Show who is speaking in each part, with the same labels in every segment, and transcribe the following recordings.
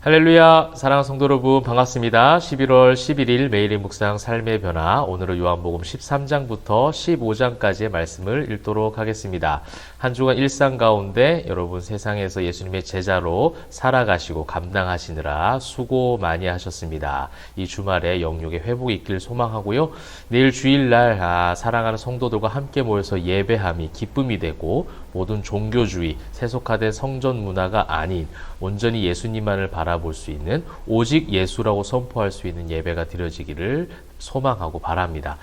Speaker 1: 할렐루야, 사랑하는 성도 여러분 반갑습니다. 11월 11일 매일의 묵상 삶의 변화, 오늘은 요한복음 13장부터 15장까지의 말씀을 읽도록 하겠습니다. 한 주간 일상 가운데 여러분 세상에서 예수님의 제자로 살아가시고 감당하시느라 수고 많이 하셨습니다. 이 주말에 영육의 회복이 있길 소망하고요. 내일 주일날 사랑하는 성도들과 함께 모여서 예배함이 기쁨이 되고 모든 종교주의, 세속화된 성전 문화가 아닌 온전히 예수님만을 바라볼 수 있는 오직 예수라고 선포할 수 있는 예배가 드려지기를 소망하고 바랍니다.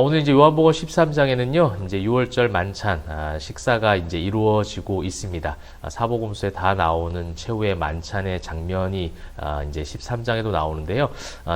Speaker 1: 오늘 이제 요한복음 13장에는요, 이제 6월절 만찬, 식사가 이제 이루어지고 있습니다. 사복음서에 다 나오는 최후의 만찬의 장면이 이제 13장에도 나오는데요.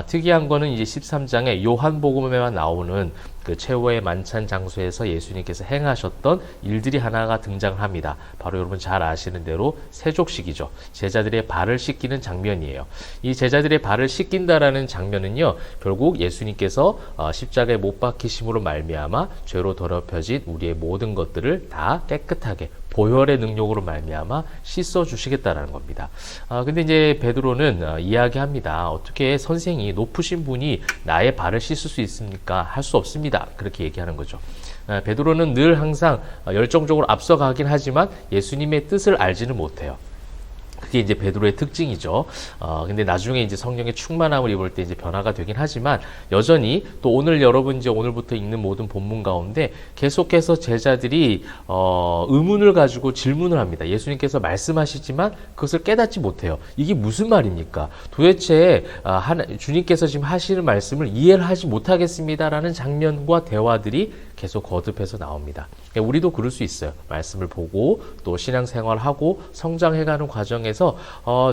Speaker 1: 특이한 거는 이제 13장에 요한복음에만 나오는 그 최후의 만찬 장소에서 예수님께서 행하셨던 일들이 하나가 등장을 합니다. 바로 여러분 잘 아시는 대로 세족식이죠. 제자들의 발을 씻기는 장면이에요. 이 제자들의 발을 씻긴다라는 장면은요, 결국 예수님께서 십자가에 못 박히심으로 말미암아 죄로 더럽혀진 우리의 모든 것들을 다 깨끗하게 보혈의 능력으로 말미암아 씻어 주시겠다라는 겁니다. 근데 이제 베드로는 이야기합니다. 어떻게 선생이 높으신 분이 나의 발을 씻을 수 있습니까? 할 수 없습니다. 그렇게 얘기하는 거죠. 베드로는 늘 항상 열정적으로 앞서가긴 하지만 예수님의 뜻을 알지는 못해요. 그게 이제 베드로의 특징이죠. 근데 나중에 이제 성령의 충만함을 입을 때 이제 변화가 되긴 하지만 여전히 또 오늘 여러분 이제 오늘부터 읽는 모든 본문 가운데 계속해서 제자들이 의문을 가지고 질문을 합니다. 예수님께서 말씀하시지만 그것을 깨닫지 못해요. 이게 무슨 말입니까? 도대체 주님께서 지금 하시는 말씀을 이해를 하지 못하겠습니다라는 장면과 대화들이 계속 거듭해서 나옵니다. 우리도 그럴 수 있어요. 말씀을 보고 또 신앙생활하고 성장해가는 과정에서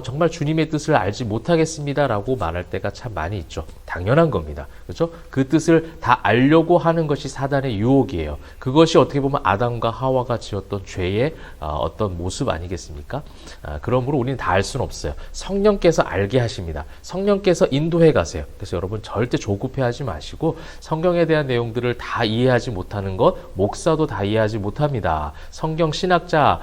Speaker 1: 정말 주님의 뜻을 알지 못하겠습니다라고 말할 때가 참 많이 있죠. 당연한 겁니다. 그렇죠? 그 뜻을 다 알려고 하는 것이 사단의 유혹이에요. 그것이 어떻게 보면 아담과 하와가 지었던 죄의 어떤 모습 아니겠습니까? 그러므로 우리는 다 알 수는 없어요. 성령께서 알게 하십니다. 성령께서 인도해 가세요. 그래서 여러분 절대 조급해하지 마시고 성경에 대한 내용들을 다 이해하지 못하는 것, 목사도 다 이해하지 못합니다. 성경 신학자,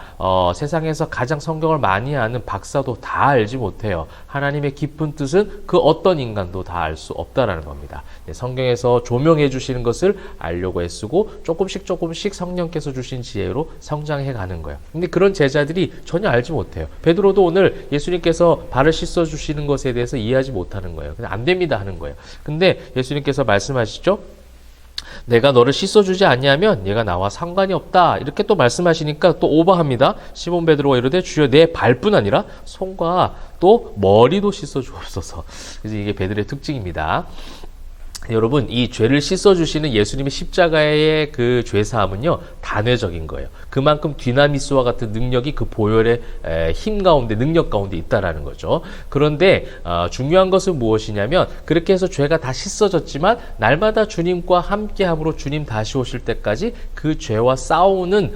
Speaker 1: 세상에서 가장 성경을 많이 아는 박사도 다 알지 못해요. 하나님의 깊은 뜻은 그 어떤 인간도 다 알 수 없다라는 겁니다. 성경에서 조명해 주시는 것을 알려고 애쓰고 조금씩 성령께서 주신 지혜로 성장해 가는 거예요. 근데 그런 제자들이 전혀 알지 못해요. 베드로도 오늘 예수님께서 발을 씻어 주시는 것에 대해서 이해하지 못하는 거예요. 그냥 안 됩니다 하는 거예요. 근데 예수님께서 말씀하시죠? 내가 너를 씻어주지 아니하면 얘가 나와 상관이 없다. 이렇게 또 말씀하시니까 또 오버합니다. 시몬 베드로가 이르되 주여 내 발뿐 아니라 손과 또 머리도 씻어주옵소서. 그래서 이게 베드로의 특징입니다. 여러분, 이 죄를 씻어주시는 예수님의 십자가의 그 죄사함은요, 단회적인 거예요. 그만큼 디나미스와 같은 능력이 그 보혈의 힘 가운데, 능력 가운데 있다라는 거죠. 그런데 중요한 것은 무엇이냐면, 그렇게 해서 죄가 다 씻어졌지만 날마다 주님과 함께함으로 주님 다시 오실 때까지 그 죄와 싸우는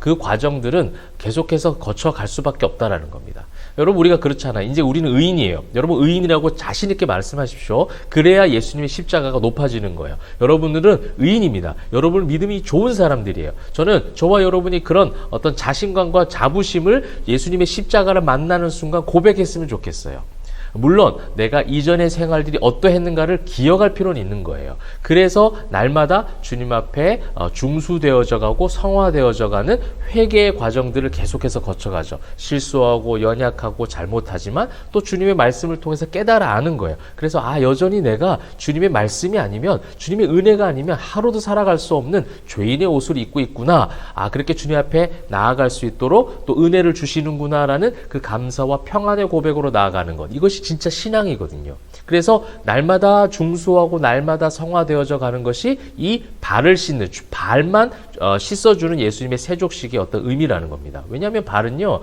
Speaker 1: 그 과정들은 계속해서 거쳐갈 수밖에 없다라는 겁니다. 여러분, 우리가 그렇잖아요. 이제 우리는 의인이에요. 여러분, 의인이라고 자신 있게 말씀하십시오. 그래야 예수님의 십자가가 높아지는 거예요. 여러분들은 의인입니다. 여러분 믿음이 좋은 사람들이에요. 저는 저와 여러분이 그런 어떤 자신감과 자부심을 예수님의 십자가를 만나는 순간 고백했으면 좋겠어요. 물론 내가 이전의 생활들이 어떠했는가를 기억할 필요는 있는 거예요. 그래서 날마다 주님 앞에 중수되어져 가고 성화되어져 가는 회개의 과정들을 계속해서 거쳐가죠. 실수하고 연약하고 잘못하지만 또 주님의 말씀을 통해서 깨달아 아는 거예요. 그래서 여전히 내가 주님의 말씀이 아니면, 주님의 은혜가 아니면 하루도 살아갈 수 없는 죄인의 옷을 입고 있구나. 그렇게 주님 앞에 나아갈 수 있도록 또 은혜를 주시는구나라는 그 감사와 평안의 고백으로 나아가는 것. 이것이 진짜 신앙이거든요. 그래서 날마다 중수하고 날마다 성화되어져 가는 것이 이 발을 씻는, 발만 씻어주는 예수님의 세족식의 어떤 의미라는 겁니다. 왜냐하면 발은요,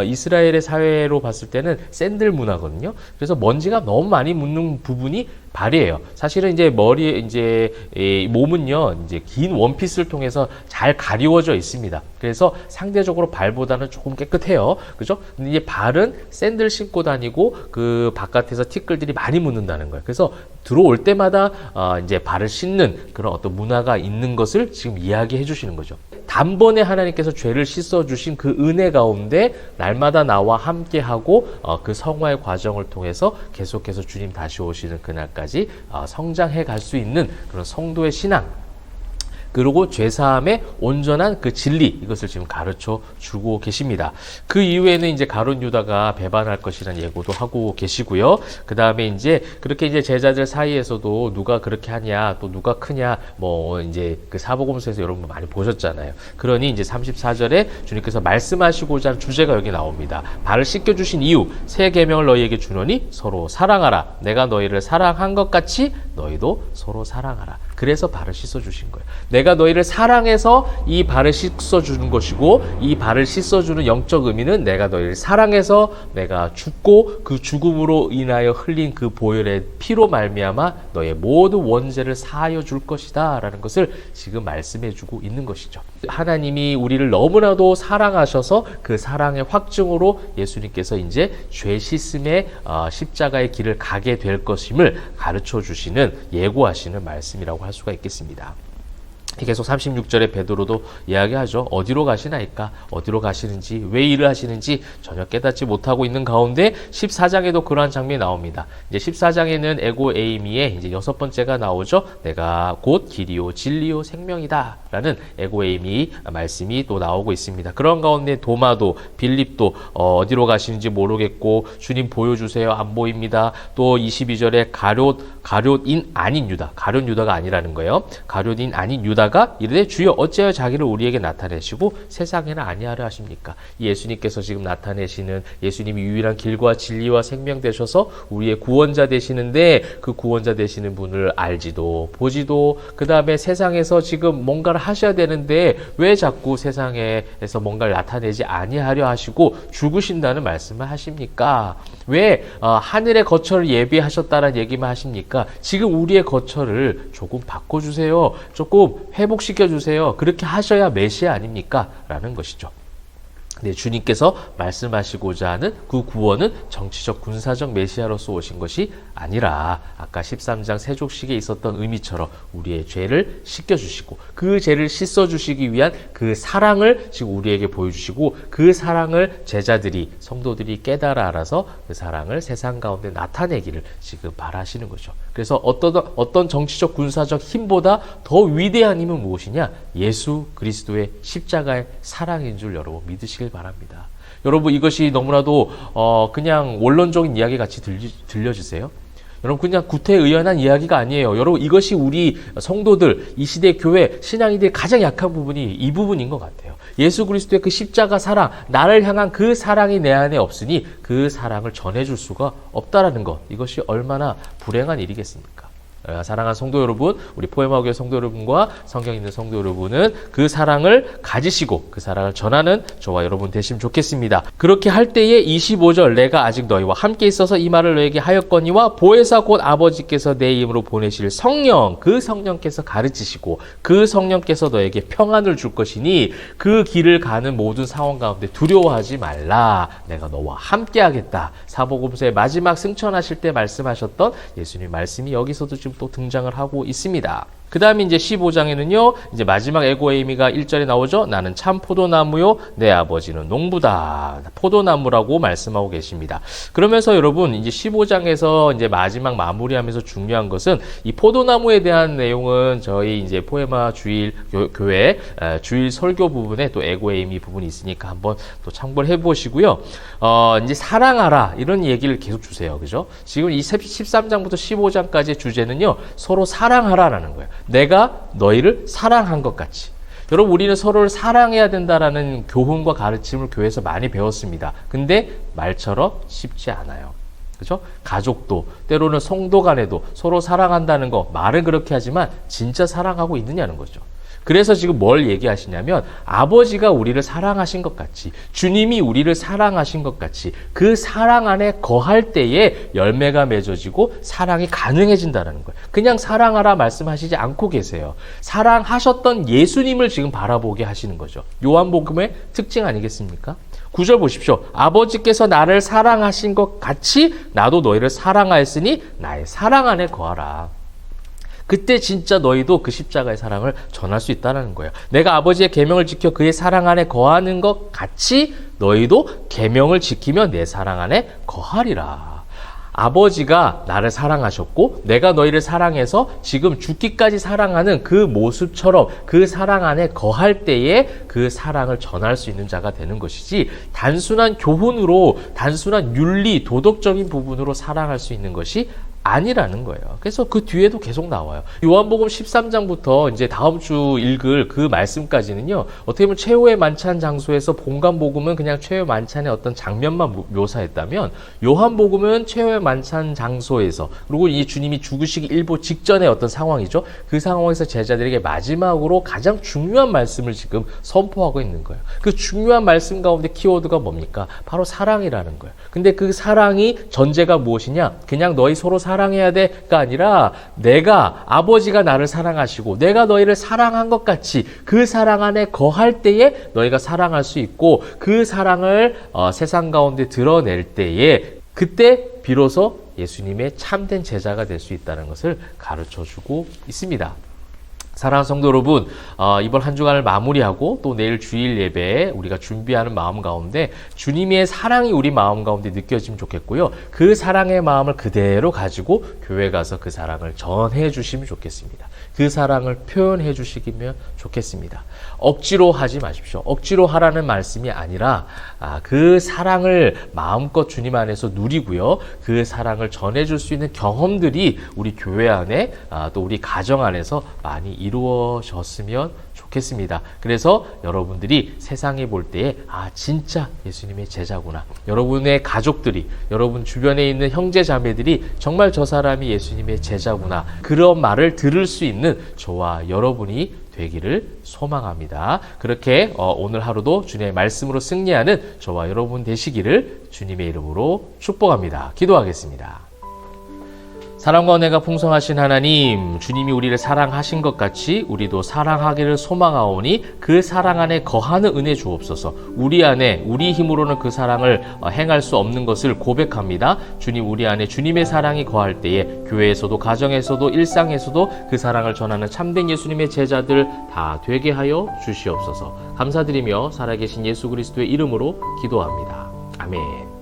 Speaker 1: 이스라엘의 사회로 봤을 때는 샌들 문화거든요. 그래서 먼지가 너무 많이 묻는 부분이 발이에요. 사실은 이제 머리에 이제 몸은요, 이제 긴 원피스를 통해서 잘 가리워져 있습니다. 그래서 상대적으로 발보다는 조금 깨끗해요. 그죠? 근데 이제 발은 샌들 신고 다니고 그 바깥에서 티끌들이 많이 묻는다는 거예요. 그래서 들어올 때마다 이제 발을 씻는 그런 어떤 문화가 있는 것을 지금 이야기해 주시는 거죠. 단번에 하나님께서 죄를 씻어주신 그 은혜 가운데 날마다 나와 함께하고 그 성화의 과정을 통해서 계속해서 주님 다시 오시는 그날까지 성장해 갈 수 있는 그런 성도의 신앙, 그리고 죄사함의 온전한 그 진리, 이것을 지금 가르쳐 주고 계십니다. 그 이후에는 이제 가룟 유다가 배반할 것이라는 예고도 하고 계시고요. 그 다음에 이제 그렇게 이제 제자들 사이에서도 누가 그렇게 하냐, 또 누가 크냐, 뭐 이제 그 사복음서에서 여러분 많이 보셨잖아요. 그러니 이제 34절에 주님께서 말씀하시고자 하는 주제가 여기 나옵니다. 발을 씻겨주신 이유, 새 계명을 너희에게 주노니 서로 사랑하라. 내가 너희를 사랑한 것 같이 너희도 서로 사랑하라. 그래서 발을 씻어주신 거예요. 내가 너희를 사랑해서 이 발을 씻어주는 것이고, 이 발을 씻어주는 영적 의미는 내가 너희를 사랑해서 내가 죽고 그 죽음으로 인하여 흘린 그 보혈의 피로 말미암아 너의 모든 원죄를 사하여 줄 것이다 라는 것을 지금 말씀해 주고 있는 것이죠. 하나님이 우리를 너무나도 사랑하셔서 그 사랑의 확증으로 예수님께서 이제 죄 씻음의 십자가의 길을 가게 될 것임을 가르쳐 주시는, 예고하시는 말씀이라고 할 수가 있겠습니다. 계속 36절에 베드로도 이야기하죠. 어디로 가시나이까? 어디로 가시는지, 왜 일을 하시는지 전혀 깨닫지 못하고 있는 가운데 14장에도 그러한 장면이 나옵니다. 이제 14장에는 에고 에이미의 이제 6번째가 나오죠. 내가 곧 길이요 진리요 생명이다 라는 에고 에이미 말씀이 또 나오고 있습니다. 그런 가운데 도마도, 빌립도 어디로 가시는지 모르겠고 주님 보여주세요, 안 보입니다. 또 22절에 가룟인 아닌 유다, 가룟 유다가 아니라는 거예요. 가룟인 아닌 유다가 이르되 주여 어찌하여 자기를 우리에게 나타내시고 세상에는 아니하려 하십니까? 예수님께서 지금 나타내시는, 예수님이 유일한 길과 진리와 생명 되셔서 우리의 구원자 되시는데, 그 구원자 되시는 분을 알지도 보지도, 그 다음에 세상에서 지금 뭔가를 하셔야 되는데 왜 자꾸 세상에서 뭔가를 나타내지 아니하려 하시고 죽으신다는 말씀을 하십니까? 왜 하늘의 거처를 예비하셨다는 얘기만 하십니까? 지금 우리의 거처를 조금 바꿔주세요. 조금 회복시켜주세요. 그렇게 하셔야 메시아 아닙니까? 라는 것이죠. 네, 주님께서 말씀하시고자 하는 그 구원은 정치적 군사적 메시아로서 오신 것이 아니라 아까 13장 세족식에 있었던 의미처럼 우리의 죄를 씻겨주시고 그 죄를 씻어주시기 위한 그 사랑을 지금 우리에게 보여주시고, 그 사랑을 제자들이, 성도들이 깨달아 알아서 그 사랑을 세상 가운데 나타내기를 지금 바라시는 거죠. 그래서 어떤 정치적 군사적 힘보다 더 위대한 힘은 무엇이냐? 예수 그리스도의 십자가의 사랑인 줄 여러분 믿으시길 바랍니다. 여러분 이것이 너무나도 그냥 원론적인 이야기 같이 들려주세요. 여러분 그냥 구태의연한 이야기가 아니에요. 여러분 이것이 우리 성도들, 이 시대 교회 신앙인들의 가장 약한 부분이 이 부분인 것 같아요. 예수 그리스도의 그 십자가 사랑, 나를 향한 그 사랑이 내 안에 없으니 그 사랑을 전해줄 수가 없다라는 것, 이것이 얼마나 불행한 일이겠습니까? 사랑하는 성도 여러분, 우리 포에마교회 성도 여러분과 성경 있는 성도 여러분은 그 사랑을 가지시고 그 사랑을 전하는 저와 여러분 되시면 좋겠습니다. 그렇게 할 때에 25절, 내가 아직 너희와 함께 있어서 이 말을 너에게 하였거니와 보혜사 곧 아버지께서 내 이름으로 보내실 성령, 그 성령께서 가르치시고 그 성령께서 너에게 평안을 줄 것이니 그 길을 가는 모든 상황 가운데 두려워하지 말라. 내가 너와 함께 하겠다. 사복음서의 마지막 승천하실 때 말씀하셨던 예수님 말씀이 여기서도 지금 또 등장을 하고 있습니다. 그 다음에 이제 15장에는요, 이제 마지막 에고에이미가 1절에 나오죠. 나는 참 포도나무요, 내 아버지는 농부다. 포도나무라고 말씀하고 계십니다. 그러면서 여러분, 이제 15장에서 이제 마지막 마무리하면서 중요한 것은 이 포도나무에 대한 내용은 저희 이제 포에마 주일 교회 주일 설교 부분에 또 에고에이미 부분이 있으니까 한번 또 참고를 해보시고요. 이제 사랑하라 이런 얘기를 계속 주세요. 그죠? 지금 이 13장부터 15장까지의 주제는요, 서로 사랑하라라는 거예요. 내가 너희를 사랑한 것 같이. 여러분 우리는 서로를 사랑해야 된다라는 교훈과 가르침을 교회에서 많이 배웠습니다. 근데 말처럼 쉽지 않아요. 그죠? 가족도 때로는 성도 간에도 서로 사랑한다는 거 말은 그렇게 하지만 진짜 사랑하고 있느냐는 거죠. 그래서 지금 뭘 얘기하시냐면 아버지가 우리를 사랑하신 것 같이, 주님이 우리를 사랑하신 것 같이 그 사랑 안에 거할 때에 열매가 맺어지고 사랑이 가능해진다는 거예요. 그냥 사랑하라 말씀하시지 않고 계세요. 사랑하셨던 예수님을 지금 바라보게 하시는 거죠. 요한복음의 특징 아니겠습니까? 9절 보십시오. 아버지께서 나를 사랑하신 것 같이 나도 너희를 사랑하였으니 나의 사랑 안에 거하라. 그때 진짜 너희도 그 십자가의 사랑을 전할 수 있다는 거예요. 내가 아버지의 계명을 지켜 그의 사랑 안에 거하는 것 같이 너희도 계명을 지키며 내 사랑 안에 거하리라. 아버지가 나를 사랑하셨고 내가 너희를 사랑해서 지금 죽기까지 사랑하는 그 모습처럼 그 사랑 안에 거할 때에 그 사랑을 전할 수 있는 자가 되는 것이지, 단순한 교훈으로, 단순한 윤리, 도덕적인 부분으로 사랑할 수 있는 것이 아니라는 거예요. 그래서 그 뒤에도 계속 나와요. 요한복음 13장부터 이제 다음 주 읽을 그 말씀까지는요, 어떻게 보면 최후의 만찬 장소에서 본관복음은 그냥 최후의 만찬의 어떤 장면만 묘사했다면, 요한복음은 최후의 만찬 장소에서, 그리고 이 주님이 죽으시기 일보 직전의 어떤 상황이죠. 그 상황에서 제자들에게 마지막으로 가장 중요한 말씀을 지금 선포하고 있는 거예요. 그 중요한 말씀 가운데 키워드가 뭡니까? 바로 사랑이라는 거예요. 근데 그 사랑이 전제가 무엇이냐? 그냥 너희 서로 사랑해야 돼가 아니라, 내가, 아버지가 나를 사랑하시고 내가 너희를 사랑한 것 같이 그 사랑 안에 거할 때에 너희가 사랑할 수 있고, 그 사랑을 세상 가운데 드러낼 때에 그때 비로소 예수님의 참된 제자가 될 수 있다는 것을 가르쳐주고 있습니다. 사랑하는 성도 여러분, 이번 한 주간을 마무리하고 또 내일 주일 예배에 우리가 준비하는 마음 가운데 주님의 사랑이 우리 마음 가운데 느껴지면 좋겠고요. 그 사랑의 마음을 그대로 가지고 교회 가서 그 사랑을 전해 주시면 좋겠습니다. 그 사랑을 표현해 주시면 좋겠습니다. 억지로 하지 마십시오. 억지로 하라는 말씀이 아니라 그 사랑을 마음껏 주님 안에서 누리고요. 그 사랑을 전해줄 수 있는 경험들이 우리 교회 안에 또 우리 가정 안에서 많이 이루어졌으면 좋겠습니다. 그래서 여러분들이 세상에 볼 때에 진짜 예수님의 제자구나. 여러분의 가족들이, 여러분 주변에 있는 형제 자매들이 정말 저 사람이 예수님의 제자구나. 그런 말을 들을 수 있는 저와 여러분이 되기를 소망합니다. 그렇게 오늘 하루도 주님의 말씀으로 승리하는 저와 여러분 되시기를 주님의 이름으로 축복합니다. 기도하겠습니다. 사랑과 은혜가 풍성하신 하나님, 주님이 우리를 사랑하신 것 같이 우리도 사랑하기를 소망하오니 그 사랑 안에 거하는 은혜 주옵소서. 우리 안에, 우리 힘으로는 그 사랑을 행할 수 없는 것을 고백합니다. 주님, 우리 안에 주님의 사랑이 거할 때에 교회에서도, 가정에서도, 일상에서도 그 사랑을 전하는 참된 예수님의 제자들 다 되게 하여 주시옵소서. 감사드리며 살아계신 예수 그리스도의 이름으로 기도합니다. 아멘.